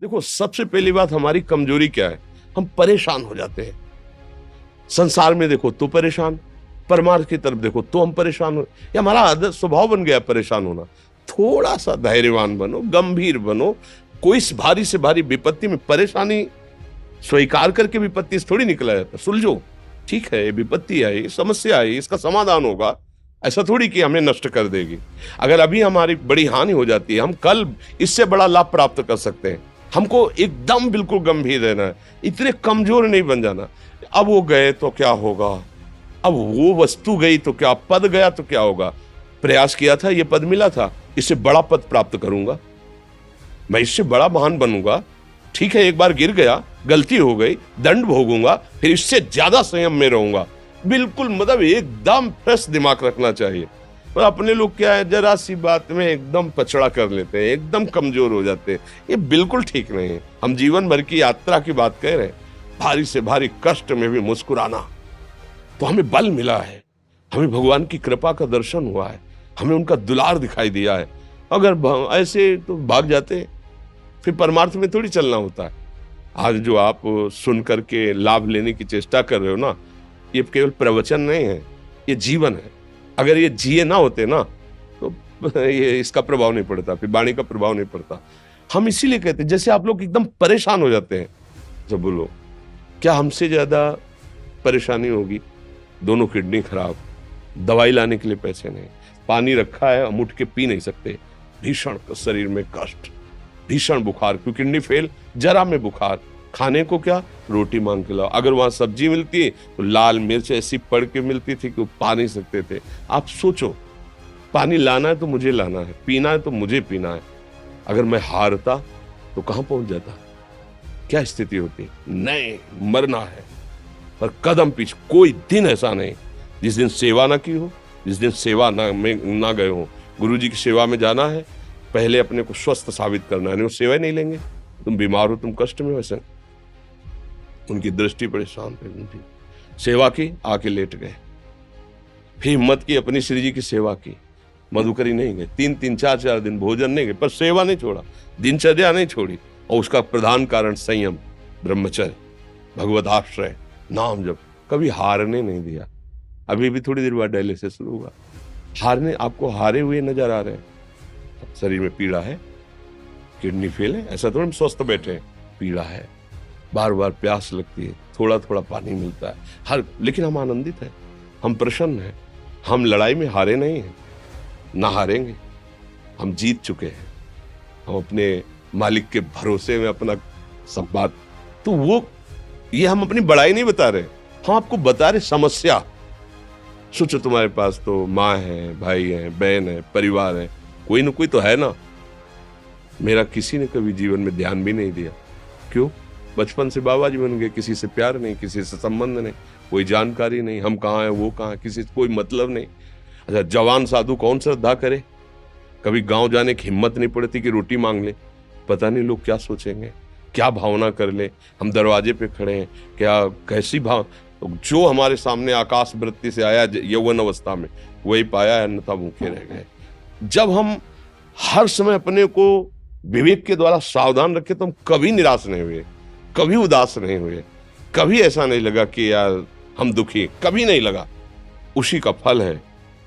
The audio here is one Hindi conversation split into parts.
देखो, सबसे पहली बात, हमारी कमजोरी क्या है? हम परेशान हो जाते हैं। संसार में देखो तो परेशान, परमार्थ की तरफ देखो तो हम परेशान हो, ये हमारा आदत स्वभाव बन गया परेशान होना। थोड़ा सा धैर्यवान बनो, गंभीर बनो। कोई इस भारी से भारी विपत्ति में परेशानी स्वीकार करके विपत्ति से थोड़ी निकला जाता। सुलझो, ठीक है, ये विपत्ति आई, समस्या आई, इसका समाधान होगा। ऐसा थोड़ी कि हमें नष्ट कर देगी। अगर अभी हमारी बड़ी हानि हो जाती है, हम कल इससे बड़ा लाभ प्राप्त कर सकते हैं। हमको एकदम बिल्कुल गंभीर रहना है, इतने कमजोर नहीं बन जाना। अब वो गए तो क्या होगा, अब वो वस्तु गई तो क्या, पद गया तो क्या होगा। प्रयास किया था, ये पद मिला था, इससे बड़ा पद प्राप्त करूंगा, मैं इससे बड़ा महान बनूंगा। ठीक है, एक बार गिर गया, गलती हो गई, दंड भोगूंगा, फिर इससे ज्यादा संयम में रहूंगा। बिल्कुल, मतलब एकदम फ्रेश दिमाग रखना चाहिए। और अपने लोग क्या है, जरा सी बात में एकदम पछड़ा कर लेते हैं, एकदम कमजोर हो जाते हैं। ये बिल्कुल ठीक नहीं है। हम जीवन भर की यात्रा की बात कह रहे हैं, भारी से भारी कष्ट में भी मुस्कुराना, तो हमें बल मिला है, हमें भगवान की कृपा का दर्शन हुआ है, हमें उनका दुलार दिखाई दिया है। अगर ऐसे तो भाग जाते, फिर परमार्थ में थोड़ी चलना होता है। आज जो आप सुन करके लाभ लेने की चेष्टा कर रहे हो ना, ये केवल प्रवचन नहीं है, ये जीवन है। अगर ये जिए ना होते ना, तो ये इसका प्रभाव नहीं पड़ता, फिर वाणी का प्रभाव नहीं पड़ता। हम इसीलिए कहते हैं, जैसे आप लोग एकदम परेशान हो जाते हैं, जब बोलो क्या हमसे ज्यादा परेशानी होगी? दोनों किडनी खराब, दवाई लाने के लिए पैसे नहीं, पानी रखा है, हम उठ के पी नहीं सकते, भीषण शरीर में कष्ट, भीषण बुखार, क्योंकि किडनी फेल, जरा में बुखार, खाने को क्या, रोटी मांग के लाओ। अगर वहां सब्जी मिलती तो लाल मिर्च ऐसी पड़ के मिलती थी कि वो पा नहीं सकते थे। आप सोचो, पानी लाना है तो मुझे लाना है, पीना है तो मुझे पीना है। अगर मैं हारता तो कहां पहुंच जाता, क्या स्थिति होती? नहीं, मरना है, पर कदम पीछे। कोई दिन ऐसा नहीं जिस दिन सेवा ना की हो, जिस दिन सेवा ना गए हो। गुरु जी की सेवा में जाना है, पहले अपने को स्वस्थ साबित करना है, नहीं वो सेवा ही नहीं लेंगे। तुम बीमार हो, तुम कष्ट में, वैसे उनकी दृष्टि बड़े शांत है। उनकी सेवा की, आके लेट गए, फिर हिम्मत की, अपनी श्री जी की सेवा की, मधुकरी नहीं गए, 3-4 दिन भोजन नहीं गए, पर सेवा नहीं छोड़ा, दिनचर्या नहीं छोड़ी। और उसका प्रधान कारण संयम, ब्रह्मचर्य, भगवत आश्रय, नाम जप, कभी हारने नहीं दिया। अभी भी थोड़ी देर बाद डायलिसिस शुरू होगा। हारने, आपको हारे हुए नजर आ रहे हैं? शरीर में पीड़ा है, किडनी फेल है, ऐसा थोड़ा हम स्वस्थ बैठे हैं, पीड़ा है, बार बार प्यास लगती है, थोड़ा थोड़ा पानी मिलता है, लेकिन हम आनंदित हैं, हम प्रसन्न हैं, हम लड़ाई में हारे नहीं हैं, ना हारेंगे, हम जीत चुके हैं। हम अपने मालिक के भरोसे में अपना सब बात, तो वो ये हम अपनी बड़ाई नहीं बता रहे, हम आपको बता रहे समस्या। सोचो, तुम्हारे पास तो माँ है, भाई है, बहन है, परिवार है, कोई ना कोई तो है ना। मेरा किसी ने कभी जीवन में ध्यान भी नहीं दिया। क्यों? बचपन से बाबा जी बन गए, किसी से प्यार नहीं, किसी से संबंध नहीं, कोई जानकारी नहीं, हम कहाँ हैं, वो कहाँ, किसी से कोई मतलब नहीं। अच्छा, जवान साधु कौन श्रद्धा करे? कभी गांव जाने की हिम्मत नहीं पड़ती कि रोटी मांग ले, पता नहीं लोग क्या सोचेंगे, क्या भावना कर ले। हम दरवाजे पे खड़े हैं, क्या कैसी भाव, जो हमारे सामने आकाश वृत्ति से आया यौवन अवस्था में, वही पाया है, अन्यथा भूखे रह गए। जब हम हर समय अपने को विवेक के द्वारा सावधान रखे, तो हम कभी निराश नहीं हुए, कभी उदास नहीं हुए, कभी ऐसा नहीं लगा कि यार हम दुखी, कभी नहीं लगा। उसी का फल है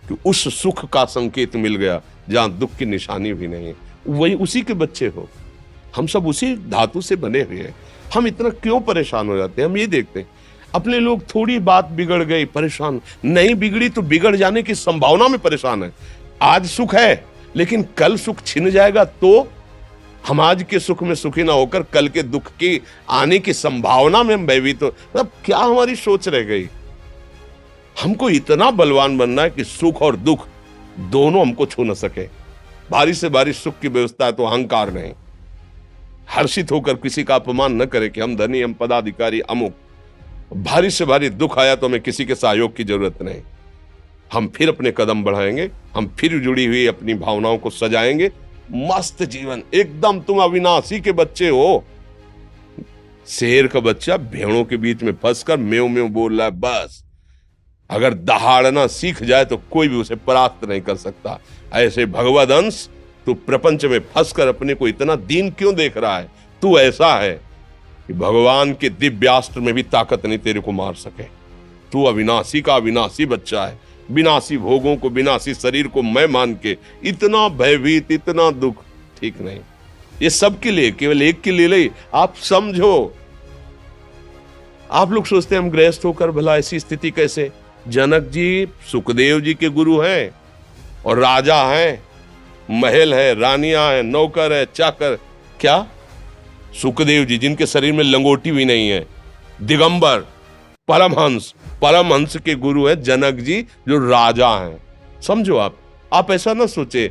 कि उस सुख का संकेत मिल गया जहां दुख की निशानी भी नहीं है। वही उसी के बच्चे हो, हम सब उसी धातु से बने हुए हैं। हम इतना क्यों परेशान हो जाते हैं? हम ये देखते हैं, अपने लोग थोड़ी बात बिगड़ गई परेशान, नहीं बिगड़ी तो बिगड़ जाने की संभावना में परेशान है। आज सुख है, लेकिन कल सुख छिन जाएगा, तो हम आज के सुख में सुखी ना होकर कल के दुख की आने की संभावना में हम भयभीत हो। मतलब क्या हमारी सोच रह गई? हमको इतना बलवान बनना है कि सुख और दुख दोनों हमको छू न सके। भारी से भारी सुख की व्यवस्था है तो अहंकार नहीं, हर्षित होकर किसी का अपमान न करे कि हम धनी, हम पदाधिकारी, अमुक। भारी से भारी दुख आया तो हमें किसी के सहयोग की जरूरत नहीं, हम फिर अपने कदम बढ़ाएंगे, हम फिर जुड़ी हुई अपनी भावनाओं को सजाएंगे। मस्त जीवन, एकदम तुम अविनाशी के बच्चे हो। शेर का बच्चा भेड़ों के बीच में फंसकर म्यों म्यों बोल रहा है, बस अगर दहाड़ना सीख जाए तो कोई भी उसे परास्त नहीं कर सकता। ऐसे भगवद अंश, तू प्रपंच में फंसकर अपने को इतना दीन क्यों देख रहा है? तू ऐसा है कि भगवान के दिव्यास्त्र में भी ताकत नहीं तेरे को मार सके। तू अविनाशी का अविनाशी बच्चा है, विनाशी भोगों को, विनाशी शरीर को मैं मान के इतना भयभीत, इतना दुख, ठीक नहीं। ये सबके लिए, केवल एक के लिए नहीं। आप समझो, आप लोग सोचते हैं हम गृहस्थ होकर भला ऐसी स्थिति कैसे। जनक जी सुखदेव जी के गुरु हैं और राजा हैं, महल है, रानियां हैं, नौकर है, चाकर। क्या सुखदेव जी जिनके शरीर में लंगोटी भी नहीं है, दिगंबर, परमहंस, परमहंस के गुरु है जनक जी जो राजा हैं। समझो आप ऐसा ना सोचे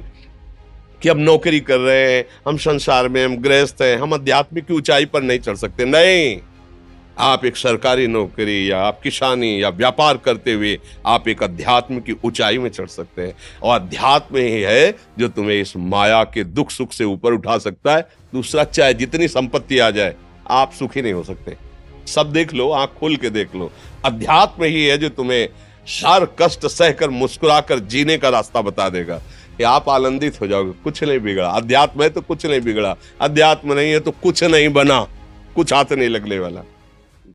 कि अब नौकरी कर रहे हैं, हम संसार में, हम गृहस्थ हैं, हम आध्यात्मिक की ऊंचाई पर नहीं चढ़ सकते। नहीं, आप एक सरकारी नौकरी या आप किसानी या व्यापार करते हुए आप एक अध्यात्म की ऊंचाई में चढ़ सकते हैं। और अध्यात्म ही है जो तुम्हें इस माया के दुख सुख से ऊपर उठा सकता है। दूसरा, चाहे जितनी संपत्ति आ जाए, आप सुखी नहीं हो सकते। सब देख लो, आंख खोल के देख लो, अध्यात्म ही है जो तुम्हें हर कष्ट सहकर मुस्कुराकर जीने का रास्ता बता देगा कि आप आनंदित हो जाओगे। कुछ नहीं बिगड़ा, अध्यात्म है तो कुछ नहीं बिगड़ा, अध्यात्म नहीं है तो कुछ नहीं बना, कुछ हाथ नहीं लगने वाला।